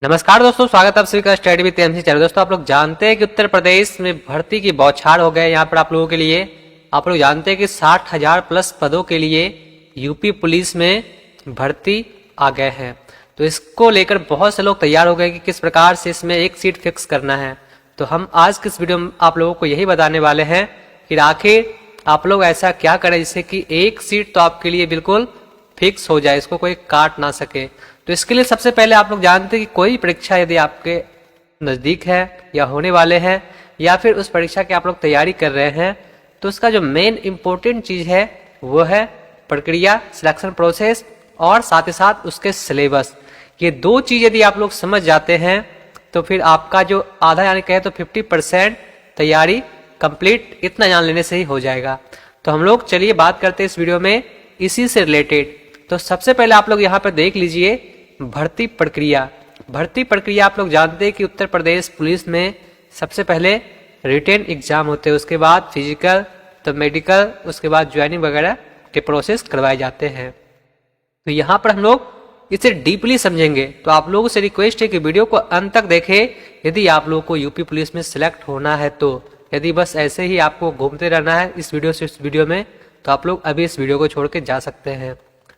नमस्कार दोस्तों, स्वागत है आप सभी का स्टडी विद एमसी चैनल। दोस्तों, आप लोग जानते हैं कि उत्तर प्रदेश में भर्ती की बौछार हो गए। यहाँ पर आप लोगों के लिए आप लोग जानते हैं कि 60,000 प्लस पदों के लिए यूपी पुलिस में भर्ती आ गए हैं। तो इसको लेकर बहुत से लोग तैयार हो गए कि किस प्रकार से इसमें एक सीट फिक्स करना है। तो हम आज किस वीडियो में आप लोगों को यही बताने वाले हैं कि आखिर आप लोग ऐसा क्या करें जिससे कि एक सीट तो आपके लिए बिल्कुल फिक्स हो जाए, इसको कोई काट ना सके। तो इसके लिए सबसे पहले आप लोग जानते हैं कि कोई परीक्षा यदि आपके नज़दीक है या होने वाले हैं या फिर उस परीक्षा की आप लोग तैयारी कर रहे हैं, तो उसका जो मेन इम्पोर्टेंट चीज़ है वो है प्रक्रिया, सिलेक्शन प्रोसेस और साथ ही साथ उसके सिलेबस। ये दो चीज़ यदि आप लोग समझ जाते हैं तो फिर आपका जो आधा यानी कहे तो 50% तैयारी कंप्लीट इतना जान लेने से ही हो जाएगा। तो हम लोग चलिए बात करते हैं इस वीडियो में इसी से रिलेटेड। तो सबसे पहले आप लोग यहाँ पर देख लीजिए भर्ती प्रक्रिया। भर्ती प्रक्रिया आप लोग जानते हैं कि उत्तर प्रदेश पुलिस में सबसे पहले रिटेन एग्जाम होते हैं, उसके बाद फिजिकल, तो मेडिकल, उसके बाद ज्वाइनिंग वगैरह के प्रोसेस करवाए जाते हैं। तो यहाँ पर हम लोग इसे डीपली समझेंगे। तो आप लोगों से रिक्वेस्ट है कि वीडियो को अंत तक देखें यदि आप लोगों को यूपी पुलिस में सिलेक्ट होना है। तो यदि बस ऐसे ही आपको घूमते रहना है इस वीडियो से उस वीडियो में, तो आप लोग अभी इस वीडियो को छोड़ के जा सकते हैं।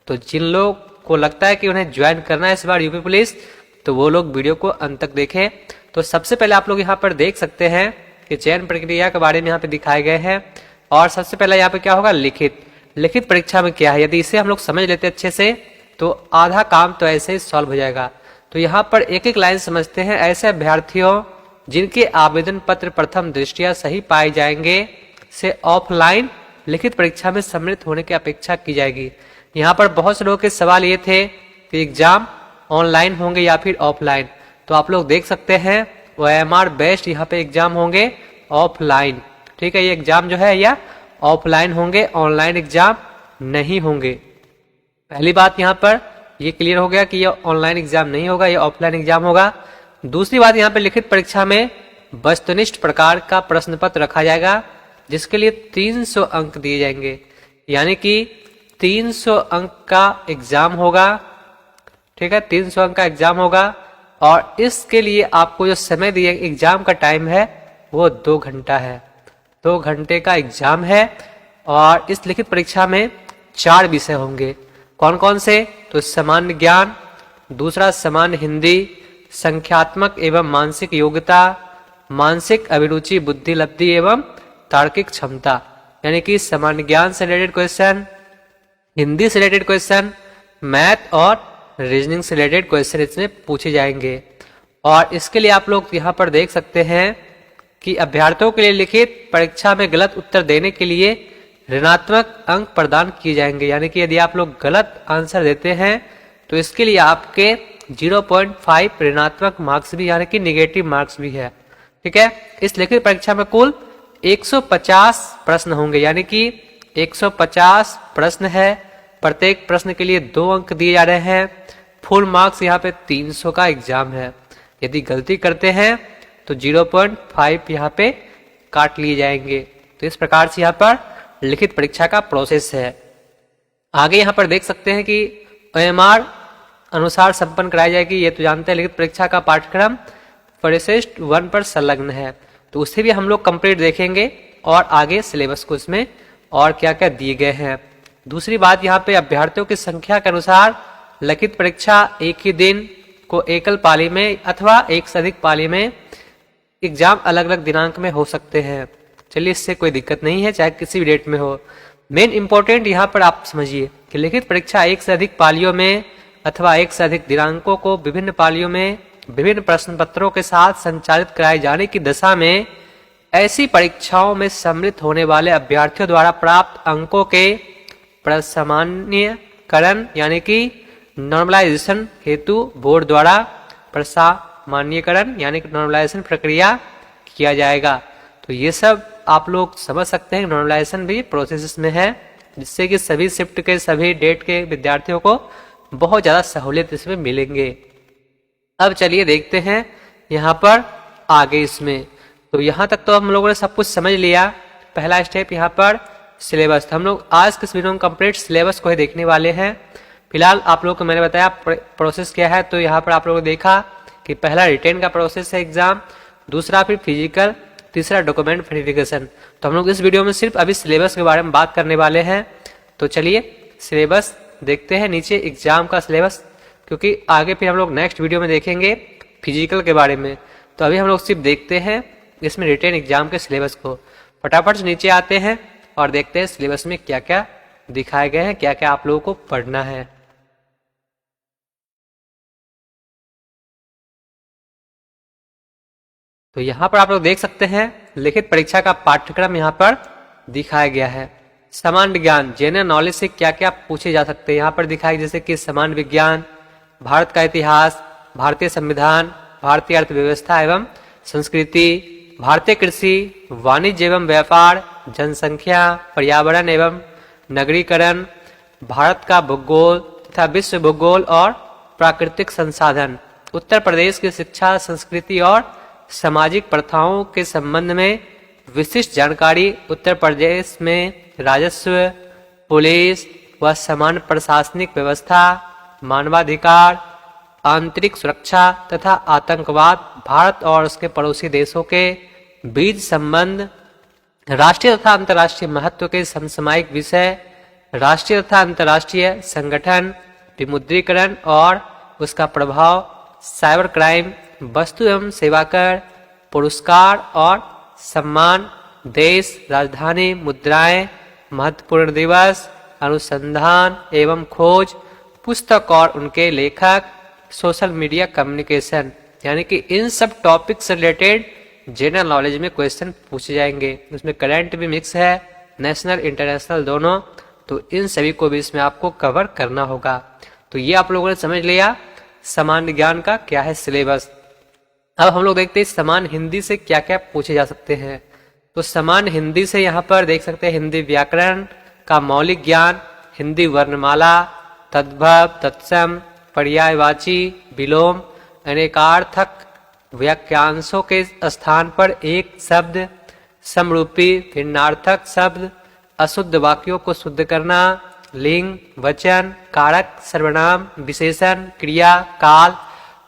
तो जिन लोग को लगता है कि उन्हें ज्वाइन करना है इस बार यूपी पुलिस, तो वो लोग वीडियो को अंत तक देखें। तो सबसे पहले आप लोग यहाँ पर देख सकते हैं कि चयन प्रक्रिया के बारे में यहाँ पे दिखाए गए हैं। और सबसे पहले यहाँ पे क्या होगा, लिखित परीक्षा में क्या है। यदि इसे हम लोग समझ लेते अच्छे से तो आधा काम तो ऐसे ही सॉल्व हो जाएगा। तो यहाँ पर एक एक लाइन समझते हैं। ऐसे अभ्यर्थियों जिनके आवेदन पत्र प्रथम दृष्टया सही पाए जाएंगे से ऑफलाइन लिखित परीक्षा में सम्मिलित होने की अपेक्षा की जाएगी। यहाँ पर बहुत से लोगों के सवाल ये थे कि एग्जाम ऑनलाइन होंगे या फिर ऑफलाइन। तो आप लोग देख सकते हैं OMR बेस्ट यहाँ पे एग्जाम होंगे ऑफलाइन। ठीक है, ये एग्जाम जो है या ऑफलाइन होंगे, ऑनलाइन एग्जाम नहीं होंगे। पहली बात यहाँ पर ये क्लियर हो गया कि ये ऑनलाइन एग्जाम नहीं होगा, ये ऑफलाइन एग्जाम होगा। दूसरी बात, यहाँ पे लिखित परीक्षा में वस्तुनिष्ठ प्रकार का प्रश्न पत्र रखा जाएगा जिसके लिए 300 अंक दिए जाएंगे, यानी कि 300 अंक का एग्जाम होगा। ठीक है, 300 अंक का एग्जाम होगा और इसके लिए आपको जो समय दिए एग्जाम का टाइम है वो 2 घंटा है। 2 घंटे का एग्जाम है और इस लिखित परीक्षा में 4 विषय होंगे। कौन कौन से? तो सामान्य ज्ञान, दूसरा सामान्य हिंदी, संख्यात्मक एवं मानसिक योग्यता, मानसिक अभिरुचि, बुद्धि लब्धि एवं तार्किक क्षमता। यानी कि सामान्य ज्ञान से रिलेटेड क्वेश्चन, हिंदी से रिलेटेड क्वेश्चन, मैथ और रीजनिंग से रिलेटेड क्वेश्चन इसमें पूछे जाएंगे। और इसके लिए आप लोग यहाँ पर देख सकते हैं कि अभ्यर्थियों के लिए लिखित परीक्षा में गलत उत्तर देने के लिए ऋणात्मक अंक प्रदान किए जाएंगे। यानी कि यदि आप लोग गलत आंसर देते हैं तो इसके लिए आपके 0.5 ऋणात्मक मार्क्स भी, यानी कि निगेटिव मार्क्स भी है। ठीक है, इस लिखित परीक्षा में कुल 150 प्रश्न होंगे, यानी कि 150 प्रश्न है। प्रत्येक प्रश्न के लिए 2 अंक दिए जा रहे हैं। फुल मार्क्स यहाँ पे 300 का एग्जाम है। यदि गलती करते हैं तो 0.5 यहाँ पे काट लिए जाएंगे। तो इस प्रकार से यहाँ पर लिखित परीक्षा का प्रोसेस है। आगे यहाँ पर देख सकते हैं कि OMR अनुसार संपन्न कराई जाएगी। ये तो जानते हैं लिखित परीक्षा का पाठ्यक्रम परिशिष्ट 1 पर संलग्न है, तो उसे भी हम लोग कंप्लीट देखेंगे और आगे सिलेबस को इसमें और क्या क्या दिए गए हैं। दूसरी बात, यहाँ पे अभ्यर्थियों की संख्या के अनुसार लिखित परीक्षा एक ही दिन को एकल पाली में अथवा एक से अधिक पाली में एग्जाम अलग अलग दिनांक में हो सकते हैं। चलिए, इससे कोई दिक्कत नहीं है, चाहे किसी भी डेट में हो। मेन इंपॉर्टेंट यहाँ पर आप समझिए कि लिखित परीक्षा एक से अधिक पालियों में अथवा एक से अधिक दिनांकों को विभिन्न पालियों में विभिन्न प्रश्न पत्रों के साथ संचालित कराए जाने की दशा में ऐसी परीक्षाओं में सम्मिलित होने वाले अभ्यर्थियों द्वारा प्राप्त अंकों के प्रसामान्यकरण, यानी कि नॉर्मलाइजेशन हेतु बोर्ड द्वारा प्रसामान्यकरण यानी कि नॉर्मलाइजेशन प्रक्रिया किया जाएगा। तो ये सब आप लोग समझ सकते हैं, नॉर्मलाइजेशन भी प्रोसेस में है, जिससे कि सभी शिफ्ट के सभी डेट के विद्यार्थियों को बहुत ज़्यादा सहूलियत इसमें मिलेंगे। अब चलिए देखते हैं यहाँ पर आगे इसमें। तो यहाँ तक तो हम लोगों ने सब कुछ समझ लिया। पहला स्टेप यहाँ पर सिलेबस। तो हम लोग आज के वीडियो में कंप्लीट सिलेबस को ही देखने वाले हैं। फिलहाल आप लोगों को मैंने बताया प्रोसेस क्या है। तो यहाँ पर आप लोगों ने देखा कि पहला रिटेन का प्रोसेस है एग्जाम, दूसरा फिर फिजिकल, तीसरा डॉक्यूमेंट वेरिफिकेशन। तो हम लोग इस वीडियो में सिर्फ अभी सिलेबस के बारे में बात करने वाले हैं। तो चलिए सिलेबस देखते हैं, नीचे एग्जाम का सिलेबस, क्योंकि आगे फिर हम लोग नेक्स्ट वीडियो में देखेंगे फिजिकल के बारे में। तो अभी हम लोग सिर्फ देखते हैं इसमें रिटेन एग्जाम के सिलेबस को। फटाफट से नीचे आते हैं और देखते हैं सिलेबस में क्या क्या दिखाए गए हैं, क्या क्या आप लोगों को पढ़ना है। तो यहाँ पर आप लोग देख सकते हैं लिखित परीक्षा का पाठ्यक्रम यहाँ पर दिखाया गया है। समान विज्ञान जनरल नॉलेज से क्या क्या पूछे जा सकते हैं यहाँ पर दिखाया, जैसे कि समान विज्ञान, भारत का इतिहास, भारतीय संविधान, भारतीय अर्थव्यवस्था एवं संस्कृति, भारतीय कृषि, वाणिज्य एवं व्यापार, जनसंख्या, पर्यावरण एवं नगरीकरण, भारत का भूगोल तथा विश्व भूगोल और प्राकृतिक संसाधन, उत्तर प्रदेश की शिक्षा, संस्कृति और सामाजिक प्रथाओं के संबंध में विशिष्ट जानकारी, उत्तर प्रदेश में राजस्व, पुलिस व समान प्रशासनिक व्यवस्था, मानवाधिकार, आंतरिक सुरक्षा तथा आतंकवाद, भारत और उसके पड़ोसी देशों के बीच संबंध, राष्ट्रीय तथा अंतर्राष्ट्रीय महत्व के समसामयिक विषय, राष्ट्रीय तथा अंतर्राष्ट्रीय संगठन, विमुद्रीकरण और उसका प्रभाव, साइबर क्राइम, वस्तु एवं सेवा कर, पुरस्कार और सम्मान, देश, राजधानी, मुद्राएं, महत्वपूर्ण दिवस, अनुसंधान एवं खोज, पुस्तक और उनके लेखक, सोशल मीडिया कम्युनिकेशन, यानी कि इन सब टॉपिक से रिलेटेड जनरल नॉलेज में क्वेश्चन पूछे जाएंगे। उसमें करंट भी मिक्स है, नेशनल इंटरनेशनल दोनों, तो इन सभी को भी इसमें आपको कवर करना होगा। तो ये आप लोगों ने समझ लिया समान विज्ञान का क्या है सिलेबस। अब हम लोग देखते हैं समान हिंदी से क्या क्या पूछे जा सकते हैं। तो समान हिंदी से यहाँ पर देख सकते हैं हिंदी व्याकरण का मौलिक ज्ञान, हिंदी वर्णमाला, तद्भव, तत्सम, पर्यायवाची, विलोम, अनेकार्थक वाक्यांशों के स्थान पर एक शब्द, समरूपी भिन्नार्थक शब्द, अशुद्ध वाक्यों को शुद्ध करना, लिंग, वचन, कारक, सर्वनाम, विशेषण, क्रिया, काल,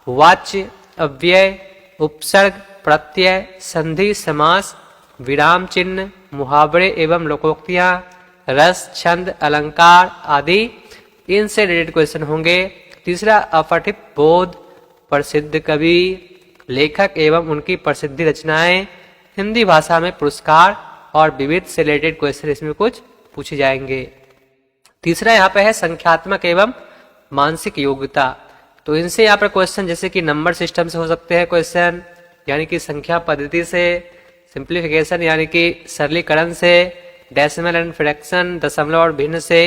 वाच्य, अव्यय, उपसर्ग, प्रत्यय, संधि, समास, विराम चिन्ह, मुहावरे एवं लोकोक्तियां, रस, छंद, अलंकार आदि इनसे रिलेटेड क्वेश्चन होंगे। तीसरा अपठित बोध, प्रसिद्ध कवि, लेखक एवं उनकी प्रसिद्धि रचनाएं, हिंदी भाषा में पुरस्कार और विविध से रिलेटेड क्वेश्चन इसमें कुछ पूछे जाएंगे। तीसरा यहाँ पे है संख्यात्मक एवं मानसिक योग्यता। तो इनसे यहाँ पर क्वेश्चन जैसे कि नंबर सिस्टम से हो सकते हैं क्वेश्चन, यानी कि संख्या पद्धति से, सिंप्लीफिकेशन यानी कि सरलीकरण से, डेसिमल एंड फ्रैक्शन दशमलव और भिन्न से,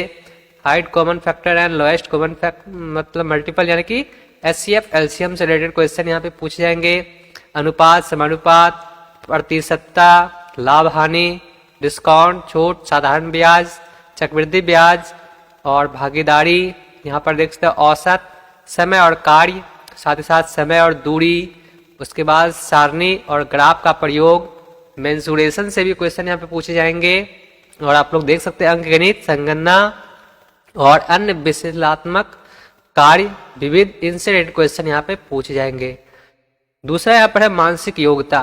height common factor and lowest common मतलब मल्टीपल यानी कि एचसीएफ एलसीएम से रिलेटेड क्वेश्चन यहाँ पे पूछे जाएंगे। अनुपात, समानुपात, प्रतिशतता, लाभ हानि, डिस्काउंट, छूट, साधारण ब्याज, चक्रवृद्धि ब्याज और भागीदारी। यहाँ पर देख सकते हैं औसत, समय और कार्य, साथ ही साथ समय और दूरी, उसके बाद सारणी और ग्राफ का प्रयोग, मेंसुरेशन से भी क्वेश्चन यहाँ पे पूछे जाएंगे। और आप लोग देख सकते हैं अंकगणित, संगणना और अन्य विश्लेषणात्मक कार्य विविध इनसे रिलेटेड क्वेश्चन यहाँ पे पूछे जाएंगे। दूसरा यहाँ पर है मानसिक योग्यता।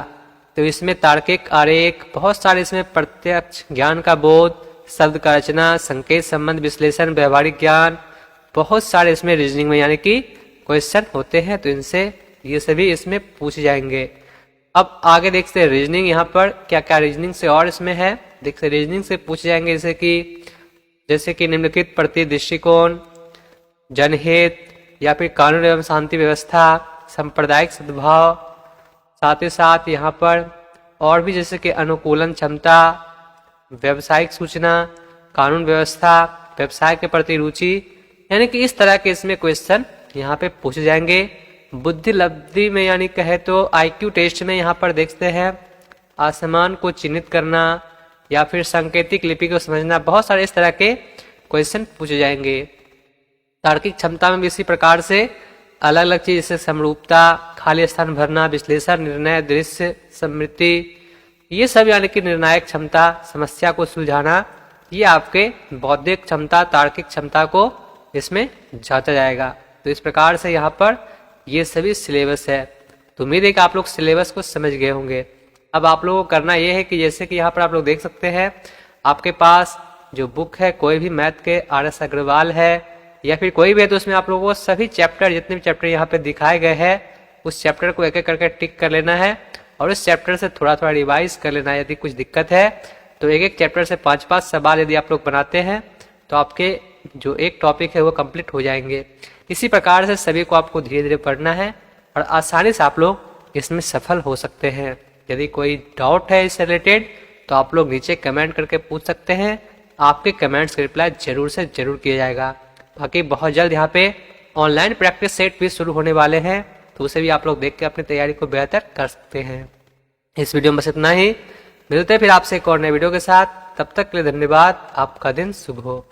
तो इसमें तार्किक आरेख, बहुत सारे इसमें प्रत्यक्ष ज्ञान का बोध, शब्द का रचना, संकेत संबंध विश्लेषण, व्यवहारिक ज्ञान, बहुत सारे इसमें रीजनिंग में यानी कि क्वेश्चन होते हैं। तो इनसे ये सभी इसमें पूछे जाएंगे। अब आगे देखते हैं रीजनिंग, यहाँ पर क्या क्या रीजनिंग से और इसमें है। देखते हैं रीजनिंग से पूछे जाएंगे जैसे कि निम्नलिखित प्रति दृष्टिकोण, जनहित या फिर कानून एवं शांति व्यवस्था, सांप्रदायिक सद्भाव, साथ ही साथ यहाँ पर और भी जैसे कि अनुकूलन क्षमता, व्यवसायिक सूचना, कानून व्यवस्था, व्यवसाय के प्रति रुचि, यानी कि इस तरह के इसमें क्वेश्चन यहाँ पे पूछे जाएंगे। बुद्धि लब्धि में यानी कहे तो आईक्यू टेस्ट में यहाँ पर देखते हैं आसमान को चिन्हित करना या फिर सांकेतिक लिपि को समझना, बहुत सारे इस तरह के क्वेश्चन पूछे जाएंगे। तार्किक क्षमता में भी इसी प्रकार से अलग अलग चीज जैसे समरूपता, खाली स्थान भरना, विश्लेषण, निर्णय, दृश्य, स्मृति, ये सब यानी कि निर्णायक क्षमता, समस्या को सुलझाना, ये आपके बौद्धिक क्षमता, तार्किक क्षमता को इसमें जांचा जाएगा। तो इस प्रकार से यहाँ पर ये सभी सिलेबस है। तो उम्मीद है कि आप लोग सिलेबस को समझ गए होंगे। अब आप लोगों को करना यह है कि जैसे कि यहाँ पर आप लोग देख सकते हैं, आपके पास जो बुक है कोई भी मैथ के RS अग्रवाल है या फिर कोई भी है, तो उसमें आप लोगों को सभी चैप्टर, जितने भी चैप्टर यहाँ पे दिखाए गए हैं, उस चैप्टर को एक एक करके टिक कर लेना है और उस चैप्टर से थोड़ा थोड़ा रिवाइज कर लेना है। यदि कुछ दिक्कत है तो एक एक चैप्टर से 5-5 सवाल यदि आप लोग बनाते हैं तो आपके जो एक टॉपिक है वो कंप्लीट हो जाएंगे। इसी प्रकार से सभी को आपको धीरे धीरे पढ़ना है और आसानी से आप लोग इसमें सफल हो सकते हैं। यदि कोई डाउट है इससे रिलेटेड तो आप लोग नीचे कमेंट करके पूछ सकते हैं, आपके कमेंट्स का रिप्लाई जरूर से जरूर किया जाएगा। बाकी बहुत जल्द यहाँ पे ऑनलाइन प्रैक्टिस सेट भी शुरू होने वाले हैं, तो उसे भी आप लोग देख के अपनी तैयारी को बेहतर कर सकते हैं। इस वीडियो में बस इतना ही, मिलते हैं फिर आपसे एक और नए वीडियो के साथ। तब तक के लिए धन्यवाद। आपका दिन शुभ हो।